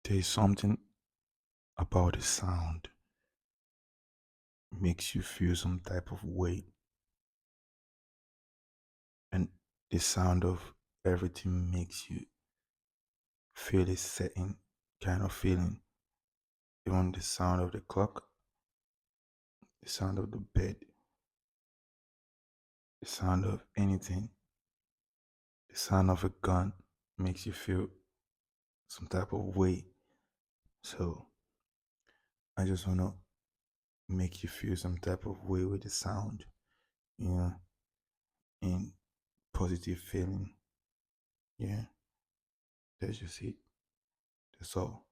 There's something about the sound makes you feel some type of weight, and the sound of everything makes you feel a certain kind of feeling. Even the sound of the clock, the sound of the bed, the sound of anything, the sound of a gun makes you feel some type of way. So I just wanna make you feel some type of way with the sound, you know, and positive feeling. Yeah, that's just it. That's all.